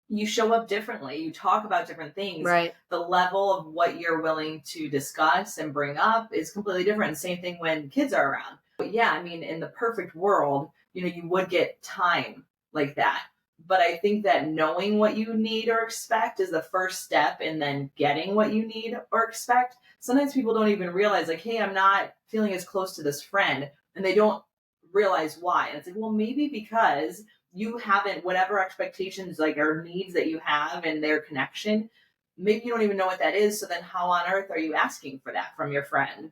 you show up differently. You talk about different things. Right. The level of what you're willing to discuss and bring up is completely different. Same thing when kids are around. But yeah, I mean, in the perfect world, you would get time like that. But I think that knowing what you need or expect is the first step, and then getting what you need or expect. Sometimes people don't even realize, like, hey, I'm not feeling as close to this friend, and they don't realize why. And it's like, well, maybe because you haven't, whatever expectations like or needs that you have in their connection, maybe you don't even know what that is. So then how on earth are you asking for that from your friend?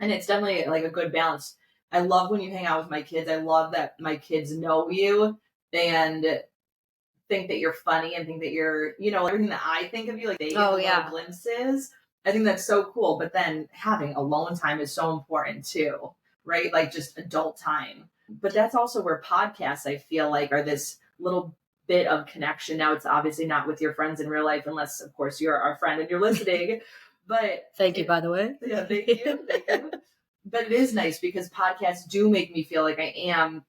And it's definitely like a good balance. I love when you hang out with my kids. I love that my kids know you and think that you're funny and think that you're, everything that I think of you, like they get little glimpses. I think that's so cool. But then having alone time is so important too, right? Like just adult time. But that's also where podcasts, I feel like, are this little bit of connection. Now, it's obviously not with your friends in real life, unless, of course, you're our friend and you're listening. But thank you, by the way. Yeah, thank you. But it is nice because podcasts do make me feel like I am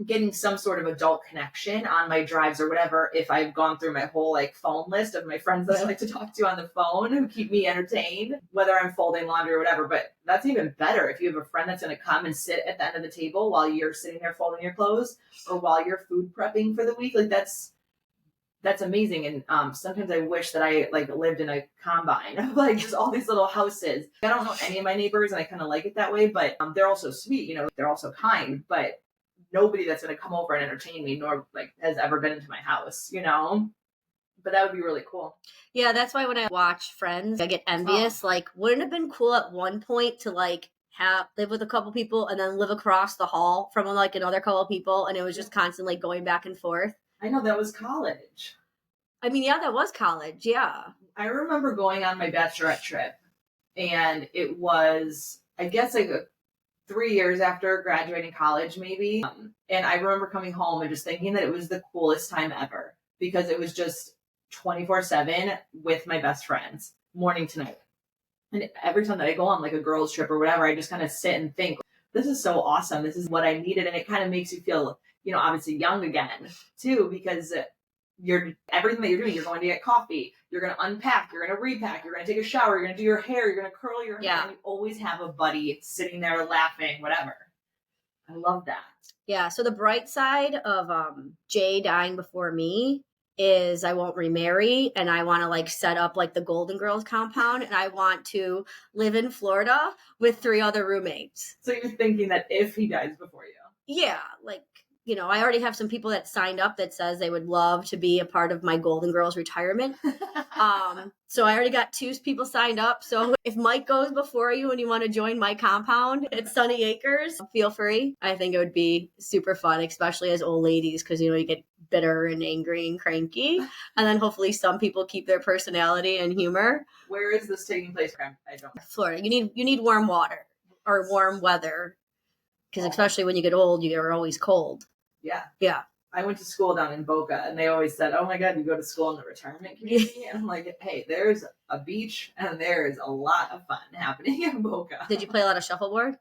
getting some sort of adult connection on my drives or whatever. If I've gone through my whole like phone list of my friends that I like to talk to on the phone who keep me entertained, whether I'm folding laundry or whatever. But that's even better if you have a friend that's going to come and sit at the end of the table while you're sitting there folding your clothes or while you're food prepping for the week. Like that's amazing. And sometimes I wish that I like lived in a combine of like just all these little houses. I don't know any of my neighbors and I kind of like it that way, but they're also sweet, they're also kind, but nobody that's going to come over and entertain me nor like has ever been into my house, but that would be really cool. Yeah. That's why when I watch Friends, I get envious. Like, wouldn't it have been cool at one point to like live with a couple people and then live across the hall from like another couple people. And it was just constantly going back and forth. I know, that was college. I mean, yeah, that was college. Yeah. I remember going on my bachelorette trip and it was, I guess like 3 years after graduating college, maybe. And I remember coming home and just thinking that it was the coolest time ever because it was just 24/7 with my best friends, morning to night. And every time that I go on like a girls trip or whatever, I just kind of sit and think, this is so awesome. This is what I needed. And it kind of makes you feel, obviously young again too, because everything that you're doing, you're going to get coffee, you're going to unpack, you're going to repack, you're going to take a shower, you're going to do your hair, you're going to curl your hair, and you always have a buddy sitting there laughing, whatever. I love that. Yeah. So the bright side of Jay dying before me is I won't remarry, and I want to like set up like the Golden Girls compound, and I want to live in Florida with 3 other roommates. So you're thinking that if he dies before you. Yeah, like, you know, I already have some people that signed up that says they would love to be a part of my Golden Girls retirement. So I already got 2 people signed up. So if Mike goes before you and you want to join my compound at Sunny Acres, feel free. I think it would be super fun, especially as old ladies, because, you know, you get bitter and angry and cranky. And then hopefully some people keep their personality and humor. Where is this taking place? I don't know. Florida. You need warm water or warm weather, because especially when you get old, you're always cold. Yeah. Yeah. I went to school down in Boca, and they always said, "Oh my God, you go to school in the retirement community?" And I'm like, "Hey, there's a beach, and there's a lot of fun happening in Boca." Did you play a lot of shuffleboard?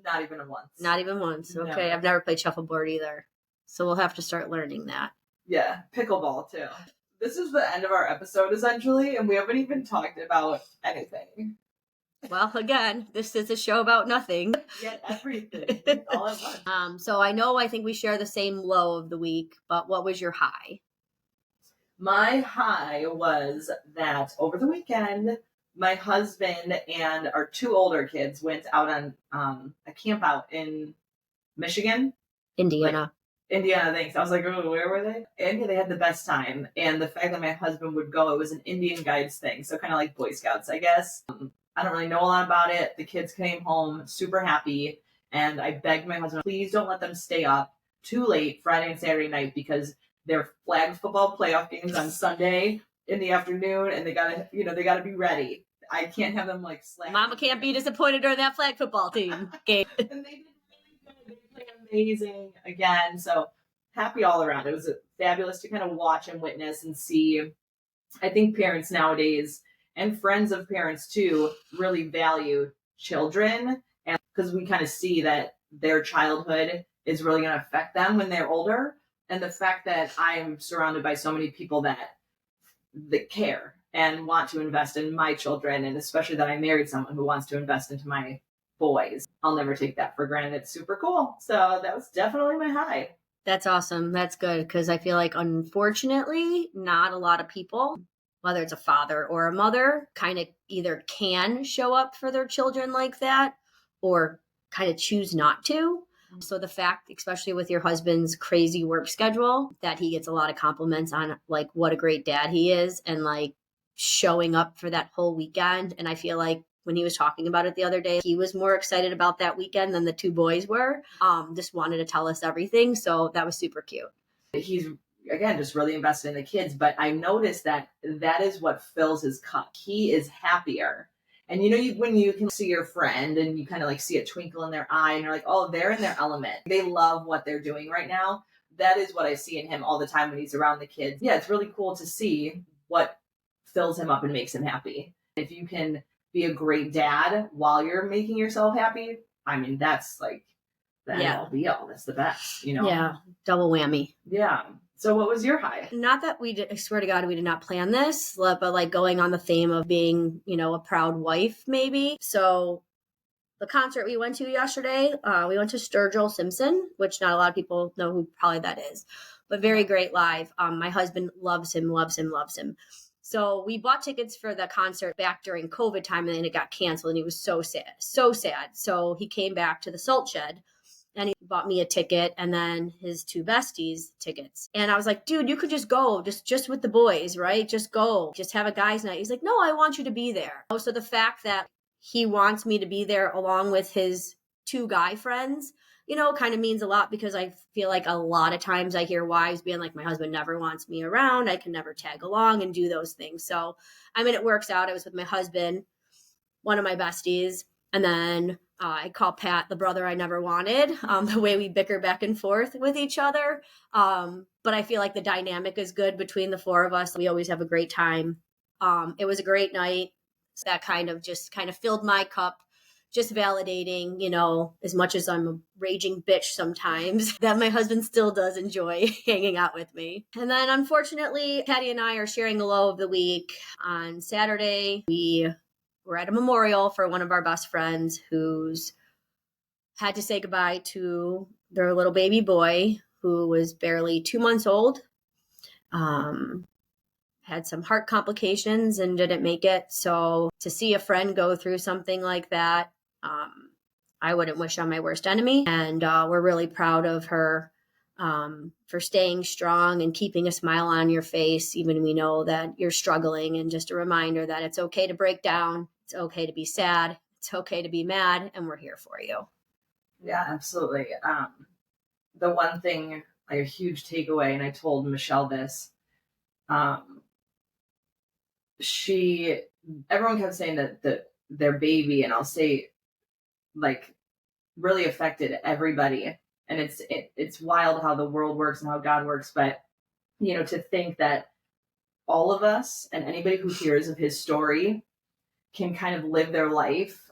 Not even once. Not even once. No. Okay, I've never played shuffleboard either, so we'll have to start learning that. Yeah, pickleball too. This is the end of our episode essentially, and we haven't even talked about anything. Well, again, this is a show about nothing. Yet everything all at once. So I think we share the same low of the week, but what was your high? My high was that over the weekend, my husband and our 2 older kids went out on a camp out in Michigan. Indiana. Indiana, thanks. I was like, oh, where were they? And they had the best time. And the fact that my husband would go, it was an Indian Guides thing. So kind of like Boy Scouts, I guess. I don't really know a lot about it. The kids came home super happy. And I begged my husband, please don't let them stay up too late Friday and Saturday night, because they're flag football playoff games on Sunday in the afternoon. And they gotta be ready. I can't have them like slack. Mama can't be disappointed during that flag football team game. And they did really good. They played amazing again. So happy all around. It was fabulous to kind of watch and witness and see. I think parents nowadays, and friends of parents too, really value children, and because we kind of see that their childhood is really going to affect them when they're older. And the fact that I'm surrounded by so many people that care and want to invest in my children, and especially that I married someone who wants to invest into my boys, I'll never take that for granted. It's super cool. So that was definitely my high. That's awesome. That's good, because I feel like, unfortunately, not a lot of people, whether it's a father or a mother, kind of either can show up for their children like that or kind of choose not to. So the fact, especially with your husband's crazy work schedule, that he gets a lot of compliments on like what a great dad he is, and like showing up for that whole weekend. And I feel like when he was talking about it the other day, he was more excited about that weekend than the 2 boys were. Just wanted to tell us everything. So that was super cute. He's, again, just really invested in the kids. But I noticed that is what fills his cup. He is happier. And when you can see your friend and you kind of like see a twinkle in their eye and you're like, oh, they're in their element. They love what they're doing right now. That is what I see in him all the time when he's around the kids. Yeah, it's really cool to see what fills him up and makes him happy. If you can be a great dad while you're making yourself happy, I mean, that's like the end all be all. That's the best, Yeah, double whammy. Yeah. So what was your high? Not that I swear to God, we did not plan this, but like going on the theme of being, a proud wife, maybe. So the concert we went to yesterday, we went to Sturgill Simpson, which not a lot of people know who probably that is, but very great live. My husband loves him. So we bought tickets for the concert back during COVID time, and then it got canceled, and he was so sad. So he came back to the Salt Shed, and he bought me a ticket and then his 2 besties tickets. And I was like, dude, you could just go just with the boys, right? Just go, just have a guys' night. He's like, no, I want you to be there. So the fact that he wants me to be there along with his 2 guy friends, kind of means a lot, because I feel like a lot of times I hear wives being like, my husband never wants me around. I can never tag along and do those things. So, I mean, it works out. I was with my husband, one of my besties, and then I call Pat the brother I never wanted, the way we bicker back and forth with each other. But I feel like the dynamic is good between the 4 of us. We always have a great time. It was a great night. That kind of filled my cup, just validating, as much as I'm a raging bitch sometimes, that my husband still does enjoy hanging out with me. And then unfortunately, Patty and I are sharing the low of the week. On Saturday, we were at a memorial for one of our best friends who's had to say goodbye to their little baby boy, who was barely 2 months old. had some heart complications and didn't make it. So to see a friend go through something like that, I wouldn't wish on my worst enemy. And we're really proud of her for staying strong and keeping a smile on your face, even when we know that you're struggling. And just a reminder that it's okay to break down. It's okay to be sad. It's okay to be mad. And we're here for you. Yeah, absolutely. The one thing, like a huge takeaway, and I told Michelle this, everyone kept saying that their baby, and I'll say, like, really affected everybody. And it's wild how the world works and how God works. But, to think that all of us and anybody who hears of his story can kind of live their life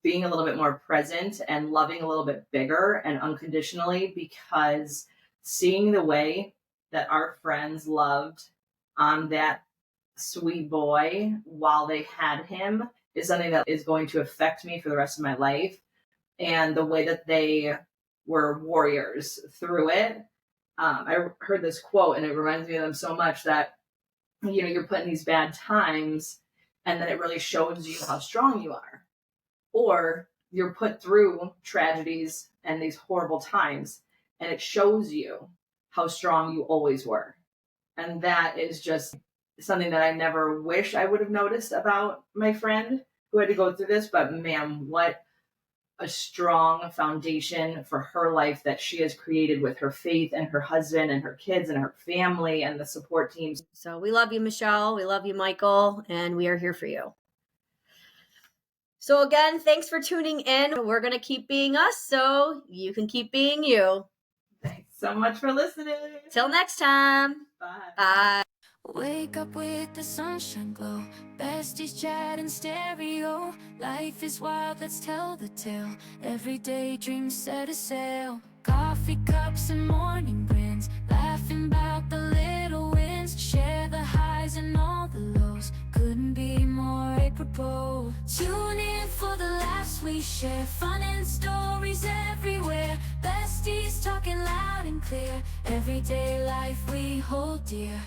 being a little bit more present and loving a little bit bigger and unconditionally, because seeing the way that our friends loved on that sweet boy while they had him is something that is going to affect me for the rest of my life. And the way that they were warriors through it. I heard this quote and it reminds me of them so much that, you're put in these bad times and then it really shows you how strong you are. Or you're put through tragedies and these horrible times and it shows you how strong you always were. And that is just something that I never wish I would have noticed about my friend who had to go through this. But man, what a strong foundation for her life that she has created with her faith and her husband and her kids and her family and the support teams. So we love you, Michelle. We love you, Michael, and we are here for you. So again, thanks for tuning in. We're going to keep being us so you can keep being you. Thanks so much for listening. Till next time. Bye. Bye. Wake up with the sunshine glow, besties chat in stereo. Life is wild, let's tell the tale. Everyday dreams set a sail. Coffee cups and morning grins, laughing about the little wins. Share the highs and all the lows, couldn't be more apropos. Tune in for the laughs we share, fun and stories everywhere. Besties talking loud and clear, everyday life we hold dear.